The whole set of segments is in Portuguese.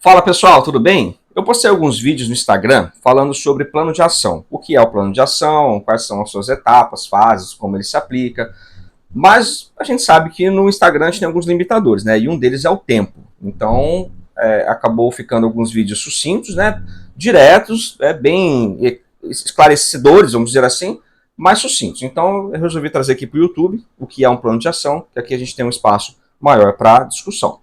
Fala pessoal, tudo bem? Eu postei alguns vídeos no Instagram falando sobre plano de ação. O que é o plano de ação, quais são as suas etapas, fases, como ele se aplica. Mas a gente sabe que no Instagram a gente tem alguns limitadores, né? E um deles é o tempo. Então acabou ficando alguns vídeos sucintos, né? Diretos, bem esclarecedores, vamos dizer assim, mais sucintos. Então eu resolvi trazer aqui para o YouTube o que é um plano de ação, que aqui a gente tem um espaço maior para discussão.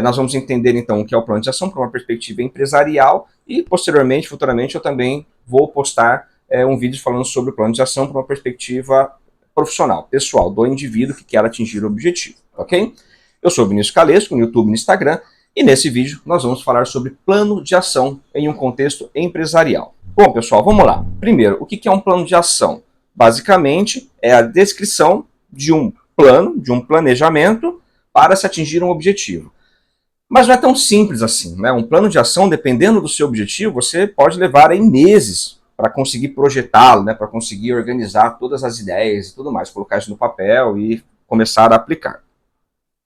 Nós vamos entender então o que é o plano de ação para uma perspectiva empresarial e posteriormente, futuramente, eu também vou postar um vídeo falando sobre o plano de ação para uma perspectiva profissional, pessoal, do indivíduo que quer atingir o objetivo, ok? Eu sou o Vinícius Calesco, no YouTube e no Instagram, e nesse vídeo nós vamos falar sobre plano de ação em um contexto empresarial. Bom, pessoal, vamos lá. Primeiro, o que é um plano de ação? Basicamente, é a descrição de um plano, de um planejamento para se atingir um objetivo. Mas não é tão simples assim, né? Um plano de ação, dependendo do seu objetivo, você pode levar aí meses para conseguir projetá-lo, né? Para conseguir organizar todas as ideias e tudo mais, colocar isso no papel e começar a aplicar.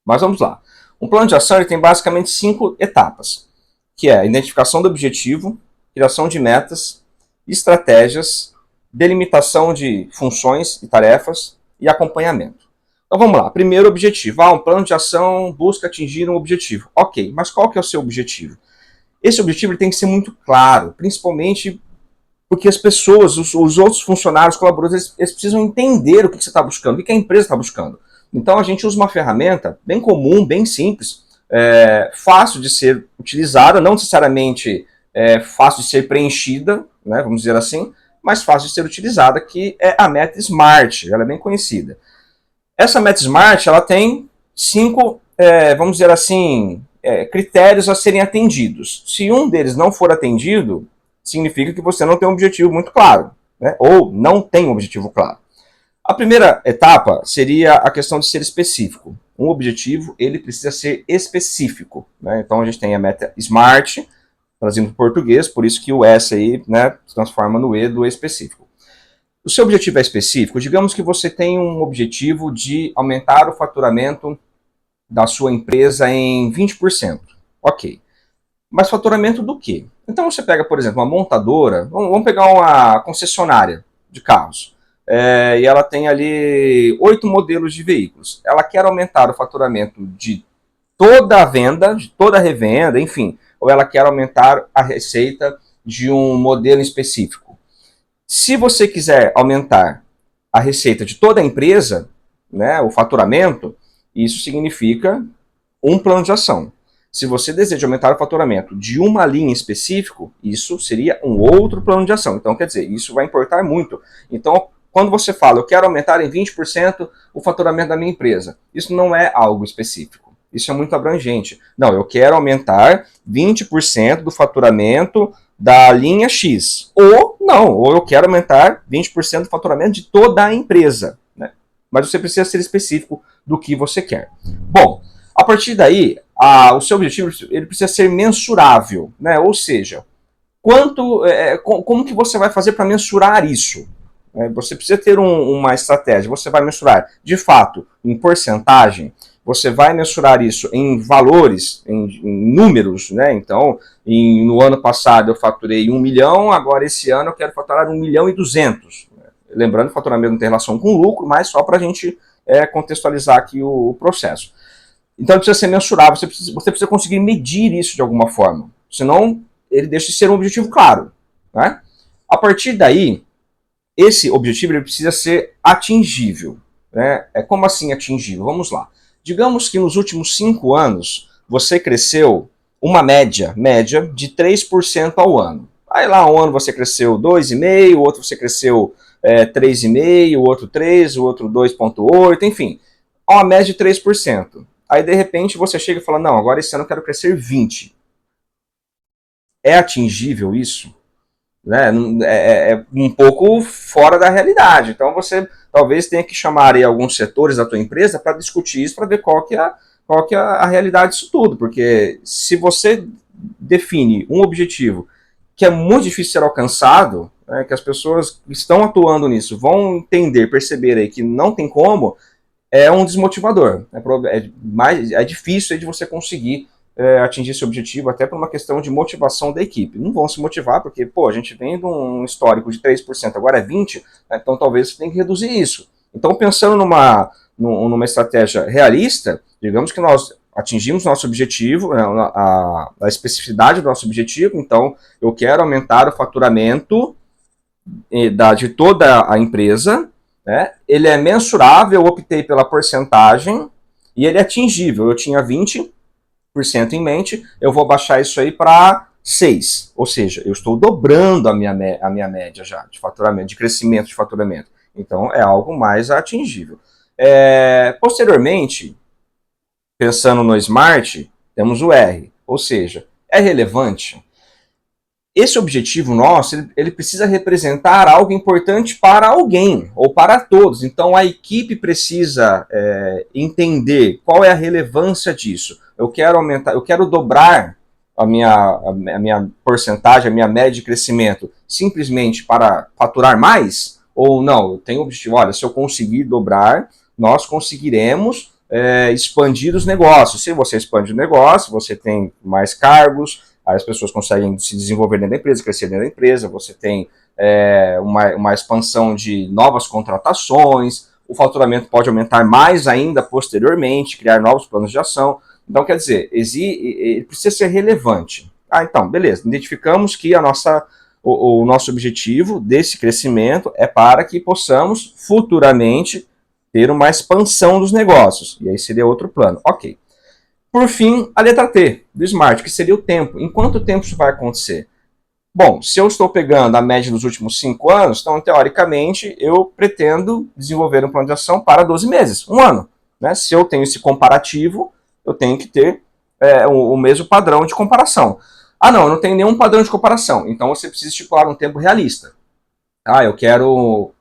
Mas vamos lá. Um plano de ação ele tem basicamente 5 etapas, que é a identificação do objetivo, criação de metas, estratégias, delimitação de funções e tarefas e acompanhamento. Então vamos lá, primeiro objetivo, um plano de ação busca atingir um objetivo. Ok, mas qual que é o seu objetivo? Esse objetivo ele tem que ser muito claro, principalmente porque as pessoas, os outros funcionários, colaboradores, eles precisam entender o que você está buscando, o que a empresa está buscando. Então a gente usa uma ferramenta bem comum, bem simples, fácil de ser utilizada, não necessariamente fácil de ser preenchida, né, vamos dizer assim, mas fácil de ser utilizada, que é a meta SMART, ela é bem conhecida. Essa meta SMART ela tem 5, vamos dizer assim, critérios a serem atendidos. Se um deles não for atendido, significa que você não tem um objetivo muito claro, né? Ou não tem um objetivo claro. A primeira etapa seria a questão de ser específico. Um objetivo ele precisa ser específico, né? Então a gente tem a meta SMART, trazindo para o português, por isso que o S aí, né, se transforma no E do específico. O seu objetivo é específico? Digamos que você tem um objetivo de aumentar o faturamento da sua empresa em 20%. Ok. Mas faturamento do quê? Então você pega, por exemplo, uma montadora, vamos pegar uma concessionária de carros, e ela tem ali 8 modelos de veículos. Ela quer aumentar o faturamento de toda a venda, de toda a revenda, enfim, ou ela quer aumentar a receita de um modelo específico. Se você quiser aumentar a receita de toda a empresa, né, o faturamento, isso significa um plano de ação. Se você deseja aumentar o faturamento de uma linha específica, isso seria um outro plano de ação. Então, quer dizer, isso vai importar muito. Então, quando você fala, eu quero aumentar em 20% o faturamento da minha empresa, isso não é algo específico. Isso é muito abrangente. Não, eu quero aumentar 20% do faturamento da linha X. Ou não, ou eu quero aumentar 20% do faturamento de toda a empresa. Né? Mas você precisa ser específico do que você quer. Bom, a partir daí, o seu objetivo ele precisa ser mensurável. Né? Ou seja, como que você vai fazer para mensurar isso? Você precisa ter uma estratégia. Você vai mensurar, de fato, em porcentagem. Você vai mensurar isso em valores, em números, né? Então, no ano passado eu faturei 1 milhão, agora esse ano eu quero faturar 1 milhão e 200. Lembrando que o faturamento não tem relação com lucro, mas só para a gente contextualizar aqui o processo. Então, ele precisa ser mensurável, você precisa conseguir medir isso de alguma forma. Senão, ele deixa de ser um objetivo claro. Né? A partir daí, esse objetivo ele precisa ser atingível. Né? Como assim atingível? Vamos lá. Digamos que nos últimos 5 anos você cresceu uma média de 3% ao ano. Aí lá um ano você cresceu 2,5%, o outro você cresceu 3,5%, o outro 3%, o outro 2,8%, enfim, uma média de 3%. Aí de repente você chega e fala, não, agora esse ano eu quero crescer 20%. É atingível isso? Né? É um pouco fora da realidade. Então você talvez tenha que chamar aí alguns setores da tua empresa para discutir isso, para ver qual que é a realidade disso tudo. Porque se você define um objetivo que é muito difícil ser alcançado, né, que as pessoas que estão atuando nisso vão entender, perceber aí que não tem como, é um desmotivador. É difícil aí de você conseguir atingir esse objetivo, até por uma questão de motivação da equipe. Não vão se motivar porque, pô, a gente vem de um histórico de 3%, agora é 20%, né, então talvez você tenha que reduzir isso. Então, pensando numa estratégia realista, digamos que nós atingimos nosso objetivo, a especificidade do nosso objetivo, então eu quero aumentar o faturamento de toda a empresa, né? Ele é mensurável, eu optei pela porcentagem e ele é atingível. Eu tinha 20% em mente, eu vou baixar isso aí para 6%, ou seja, eu estou dobrando a minha média já de faturamento, de crescimento de faturamento. Então é algo mais atingível. Posteriormente, pensando no Smart, temos o R, ou seja, é relevante. Esse objetivo nosso, ele precisa representar algo importante para alguém, ou para todos. Então, a equipe precisa entender qual é a relevância disso. Eu quero aumentar, eu quero dobrar a minha porcentagem, a minha média de crescimento, simplesmente para faturar mais? Ou não, eu tenho o objetivo, olha, se eu conseguir dobrar, nós conseguiremos expandir os negócios. Se você expande o negócio, você tem mais cargos, aí as pessoas conseguem se desenvolver dentro da empresa, crescer dentro da empresa, você tem uma expansão de novas contratações, o faturamento pode aumentar mais ainda posteriormente, criar novos planos de ação. Então, quer dizer, ele precisa ser relevante. Então, beleza, identificamos que o nosso objetivo desse crescimento é para que possamos futuramente ter uma expansão dos negócios. E aí seria outro plano. Ok. Por fim, a letra T do Smart, que seria o tempo. Em quanto tempo isso vai acontecer? Bom, se eu estou pegando a média dos últimos 5 anos, então, teoricamente, eu pretendo desenvolver um plano de ação para 12 meses, um ano. Né? Se eu tenho esse comparativo, eu tenho que ter o mesmo padrão de comparação. Não, eu não tenho nenhum padrão de comparação. Então, você precisa estipular um tempo realista. Eu quero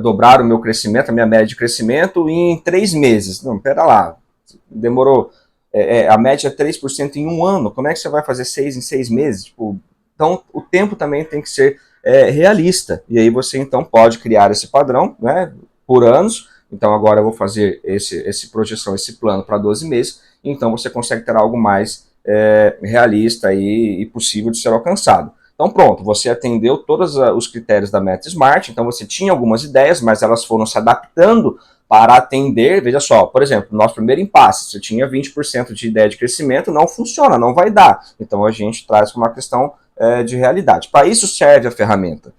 dobrar o meu crescimento, a minha média de crescimento em 3 meses. Não, pera lá, demorou... a média é 3% em um ano, como é que você vai fazer 6 em 6 meses? Tipo, então, o tempo também tem que ser realista, e aí você então pode criar esse padrão, né, por anos. Então agora eu vou fazer esse projeção, esse plano para 12 meses, então você consegue ter algo mais realista e possível de ser alcançado. Então pronto, você atendeu todos os critérios da meta Smart, então você tinha algumas ideias, mas elas foram se adaptando para atender, veja só, por exemplo, nosso primeiro impasse, se eu tinha 20% de ideia de crescimento, não funciona, não vai dar. Então a gente traz uma questão de realidade. Para isso serve a ferramenta.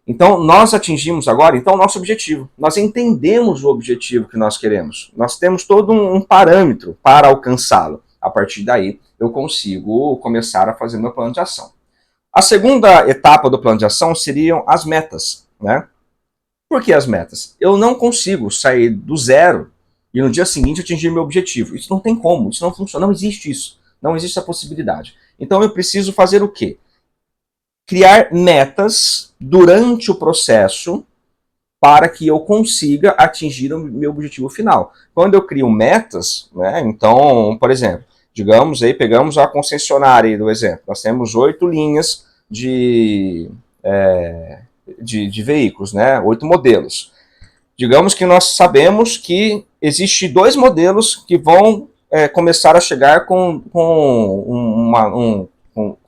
Então nós atingimos agora o nosso objetivo. Nós entendemos o objetivo que nós queremos. Nós temos todo um parâmetro para alcançá-lo. A partir daí eu consigo começar a fazer meu plano de ação. A segunda etapa do plano de ação seriam as metas, né? Por que as metas? Eu não consigo sair do zero e no dia seguinte atingir meu objetivo. Isso não tem como, isso não funciona, não existe isso. Não existe essa possibilidade. Então eu preciso fazer o quê? Criar metas durante o processo para que eu consiga atingir o meu objetivo final. Quando eu crio metas, né, então, por exemplo, digamos aí, pegamos a concessionária aí do exemplo, nós temos 8 linhas de veículos, né, 8 modelos. Digamos que nós sabemos que existe 2 modelos que vão começar a chegar com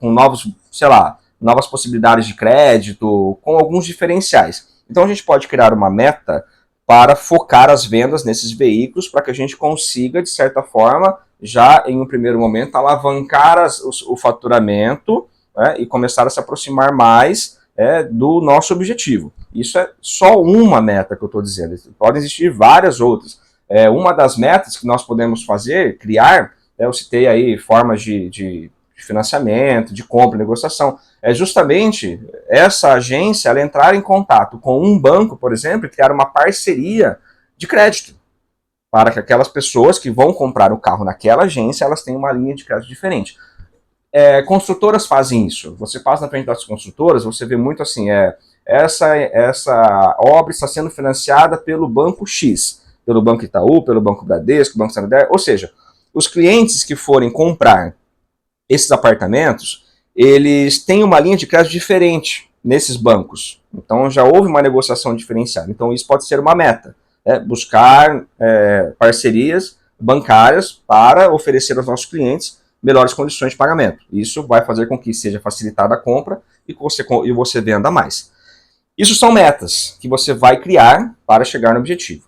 novos, sei lá, novas possibilidades de crédito, com alguns diferenciais. Então a gente pode criar uma meta para focar as vendas nesses veículos, para que a gente consiga, de certa forma, já em um primeiro momento, alavancar o faturamento, né, e começar a se aproximar mais do nosso objetivo. Isso é só uma meta que eu estou dizendo. Podem existir várias outras. Uma das metas que nós podemos fazer, criar, eu citei aí formas de financiamento, de compra, negociação, é justamente essa agência ela entrar em contato com um banco, por exemplo, e criar uma parceria de crédito, para que aquelas pessoas que vão comprar o carro naquela agência, elas tenham uma linha de crédito diferente. Construtoras fazem isso. Você passa na frente das construtoras, você vê muito assim, essa obra está sendo financiada pelo Banco X, pelo Banco Itaú, pelo Banco Bradesco, Banco Santander, ou seja, os clientes que forem comprar esses apartamentos, eles têm uma linha de crédito diferente nesses bancos. Então já houve uma negociação diferenciada. Então isso pode ser uma meta, buscar parcerias bancárias para oferecer aos nossos clientes melhores condições de pagamento. Isso vai fazer com que seja facilitada a compra e você venda mais. Isso são metas que você vai criar para chegar no objetivo.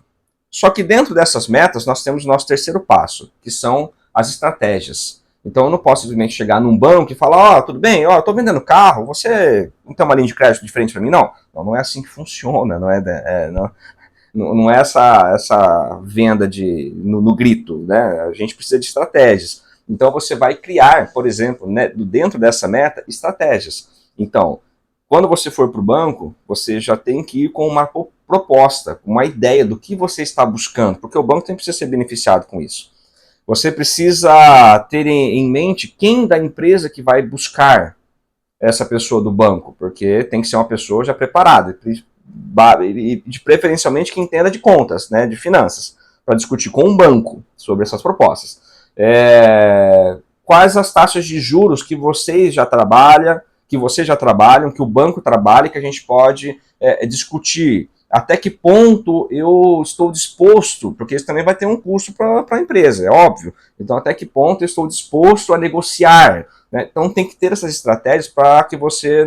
Só que dentro dessas metas nós temos o nosso terceiro passo, que são as estratégias. Então eu não posso simplesmente chegar num banco e falar, tudo bem, eu estou vendendo carro, você não tem uma linha de crédito diferente para mim? Não. Não é assim que funciona, não é essa venda no grito, né? A gente precisa de estratégias. Então você vai criar, por exemplo, né, dentro dessa meta, estratégias. Então, quando você for para o banco, você já tem que ir com uma proposta, uma ideia do que você está buscando, porque o banco tem que ser beneficiado com isso. Você precisa ter em mente quem da empresa que vai buscar essa pessoa do banco, porque tem que ser uma pessoa já preparada, e de preferencialmente que entenda de contas, né, de finanças, para discutir com um banco sobre essas propostas. Quais as taxas de juros que vocês já trabalham, que o banco trabalha, que a gente pode discutir. Até que ponto eu estou disposto, porque isso também vai ter um custo para a empresa, é óbvio. Então, até que ponto eu estou disposto a negociar, né? Então, tem que ter essas estratégias para que você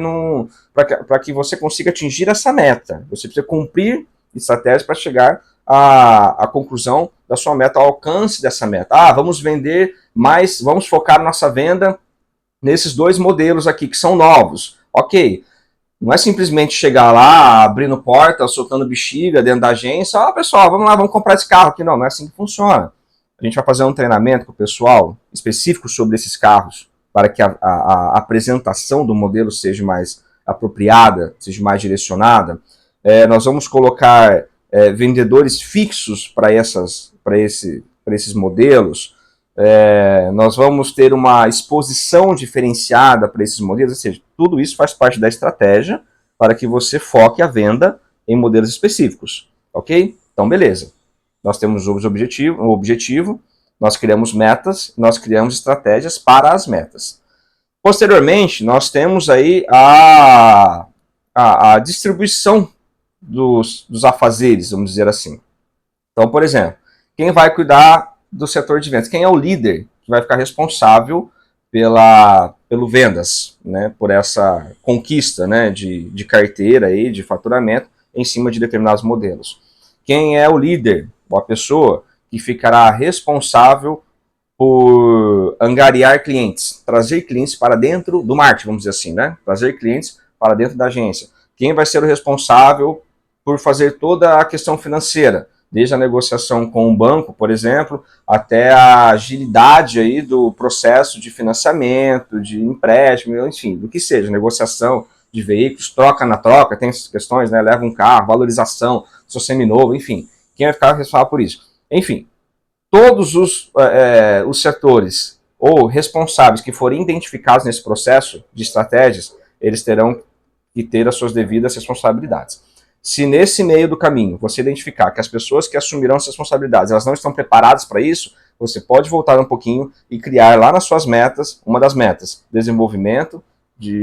para que você consiga atingir essa meta. Você precisa cumprir estratégias para chegar à conclusão da sua meta, ao alcance dessa meta. Vamos vender mais, vamos focar nossa venda nesses 2 modelos aqui que são novos. Ok. Não é simplesmente chegar lá, abrindo porta, soltando bexiga dentro da agência, pessoal, vamos lá, vamos comprar esse carro aqui. Não é assim que funciona. A gente vai fazer um treinamento com o pessoal específico sobre esses carros, para que a apresentação do modelo seja mais apropriada, seja mais direcionada. Nós vamos colocar vendedores fixos para esses modelos. Nós vamos ter uma exposição diferenciada para esses modelos, ou seja, tudo isso faz parte da estratégia para que você foque a venda em modelos específicos, ok? Então, beleza. Nós temos o objetivo, nós criamos metas, nós criamos estratégias para as metas. Posteriormente, nós temos aí a distribuição dos afazeres, vamos dizer assim. Então, por exemplo, quem vai cuidar do setor de vendas? Quem é o líder que vai ficar responsável pelo vendas, né, por essa conquista, né, de carteira aí, de faturamento em cima de determinados modelos? Quem é o líder, ou a pessoa que ficará responsável por angariar clientes, trazer clientes para dentro do marketing, vamos dizer assim, né? Trazer clientes para dentro da agência. Quem vai ser o responsável por fazer toda a questão financeira, desde a negociação com o banco, por exemplo, até a agilidade aí do processo de financiamento, de empréstimo, enfim, do que seja, negociação de veículos, troca na troca, tem essas questões, né? Leva um carro, valorização, sou seminovo, enfim. Quem vai ficar responsável por isso? Enfim, todos os setores ou responsáveis que forem identificados nesse processo de estratégias, eles terão que ter as suas devidas responsabilidades. Se nesse meio do caminho você identificar que as pessoas que assumirão essas responsabilidades, elas não estão preparadas para isso, você pode voltar um pouquinho e criar lá nas suas metas, uma das metas, desenvolvimento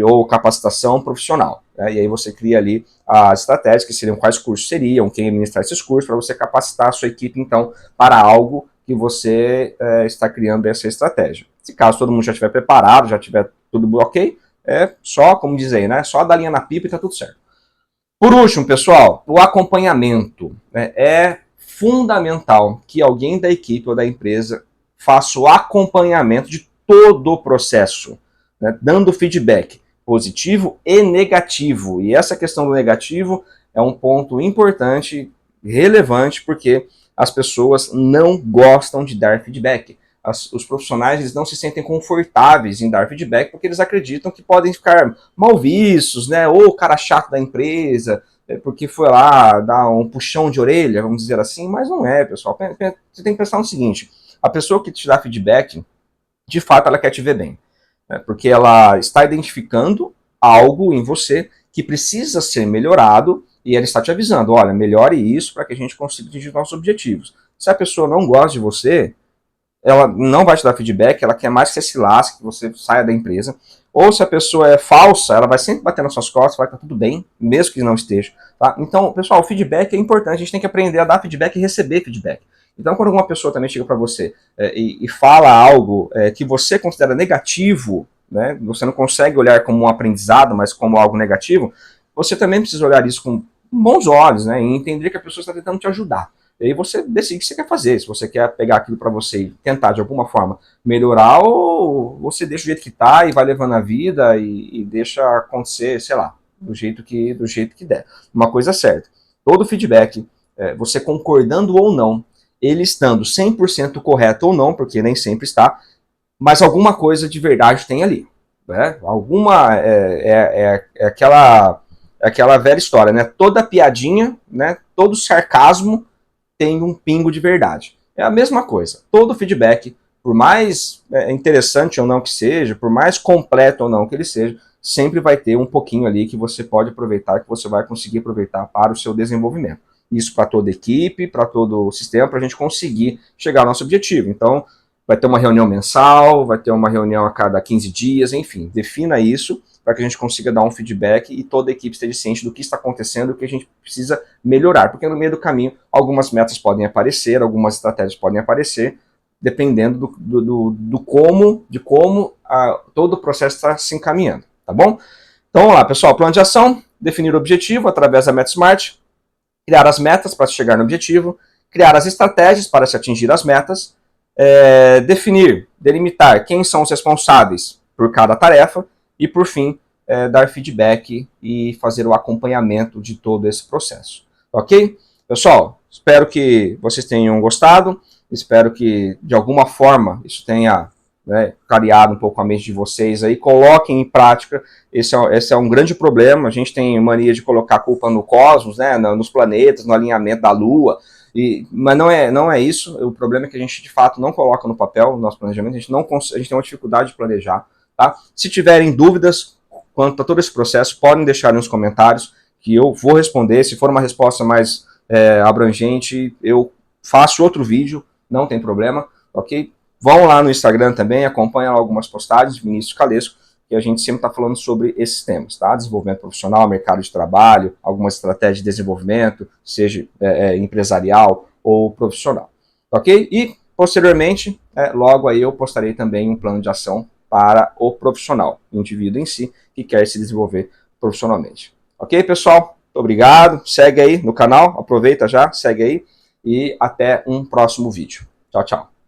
ou capacitação profissional. Né? E aí você cria ali as estratégias, que seriam quais cursos seriam, quem administrar esses cursos, para você capacitar a sua equipe, então, para algo que você está criando essa estratégia. Se caso todo mundo já estiver preparado, já tiver tudo ok, é só, como dizem, né? Só dar linha na pipa e está tudo certo. Por último, pessoal, o acompanhamento. Né? É fundamental que alguém da equipe ou da empresa faça o acompanhamento de todo o processo, né? Dando feedback positivo e negativo. E essa questão do negativo é um ponto importante, relevante, porque as pessoas não gostam de dar feedback. Os profissionais eles não se sentem confortáveis em dar feedback porque eles acreditam que podem ficar mal vistos, né? Ou o cara chato da empresa, porque foi lá dar um puxão de orelha, vamos dizer assim, mas não é, pessoal. Você tem que pensar no seguinte, a pessoa que te dá feedback, de fato, ela quer te ver bem, né? Porque ela está identificando algo em você que precisa ser melhorado e ela está te avisando, olha, melhore isso para que a gente consiga atingir nossos objetivos. Se a pessoa não gosta de você, ela não vai te dar feedback, ela quer mais que você se lasque, que você saia da empresa. Ou se a pessoa é falsa, ela vai sempre bater nas suas costas, vai estar tudo bem, mesmo que não esteja. Tá? Então, pessoal, o feedback é importante, a gente tem que aprender a dar feedback e receber feedback. Então, quando alguma pessoa também chega para você e fala algo que você considera negativo, né, você não consegue olhar como um aprendizado, mas como algo negativo, você também precisa olhar isso com bons olhos, né, e entender que a pessoa está tentando te ajudar. E aí você decide o que você quer fazer, se você quer pegar aquilo para você e tentar de alguma forma melhorar, ou você deixa do jeito que tá e vai levando a vida e deixa acontecer, sei lá, do jeito que der. Uma coisa é certa, todo feedback, você concordando ou não, ele estando 100% correto ou não, porque nem sempre está, mas alguma coisa de verdade tem ali. Né? Alguma aquela velha história, né? Toda piadinha, né? Todo sarcasmo tem um pingo de verdade. É a mesma coisa. Todo feedback, por mais interessante ou não que seja, por mais completo ou não que ele seja, sempre vai ter um pouquinho ali que você pode aproveitar, que você vai conseguir aproveitar para o seu desenvolvimento. Isso para toda a equipe, para todo o sistema, para a gente conseguir chegar ao nosso objetivo. Então, vai ter uma reunião mensal, vai ter uma reunião a cada 15 dias, enfim, defina isso para que a gente consiga dar um feedback e toda a equipe esteja ciente do que está acontecendo, o que a gente precisa melhorar, porque no meio do caminho algumas metas podem aparecer, algumas estratégias podem aparecer, dependendo de como todo o processo está se encaminhando, tá bom? Então vamos lá, pessoal, plano de ação, definir o objetivo através da Meta Smart, criar as metas para se chegar no objetivo, criar as estratégias para se atingir as metas, definir, delimitar quem são os responsáveis por cada tarefa e, por fim, dar feedback e fazer o acompanhamento de todo esse processo. Ok? Pessoal, espero que vocês tenham gostado, espero que, de alguma forma, isso tenha clareado um pouco a mente de vocês aí, coloquem em prática, esse é um grande problema, a gente tem mania de colocar a culpa no cosmos, né, nos planetas, no alinhamento da Lua, mas não é isso, o problema é que a gente de fato não coloca no papel o nosso planejamento, a gente tem uma dificuldade de planejar, tá? Se tiverem dúvidas quanto a todo esse processo, podem deixar nos comentários, que eu vou responder, se for uma resposta mais abrangente, eu faço outro vídeo, não tem problema, ok? Vão lá no Instagram também, acompanham algumas postagens, Vinícius Calesco, que a gente sempre está falando sobre esses temas, tá? Desenvolvimento profissional, mercado de trabalho, algumas estratégias de desenvolvimento, seja empresarial ou profissional, ok? E, posteriormente, logo aí eu postarei também um plano de ação para o profissional, o indivíduo em si, que quer se desenvolver profissionalmente. Ok, pessoal? Muito obrigado, segue aí no canal, aproveita já, segue aí, e até um próximo vídeo. Tchau, tchau.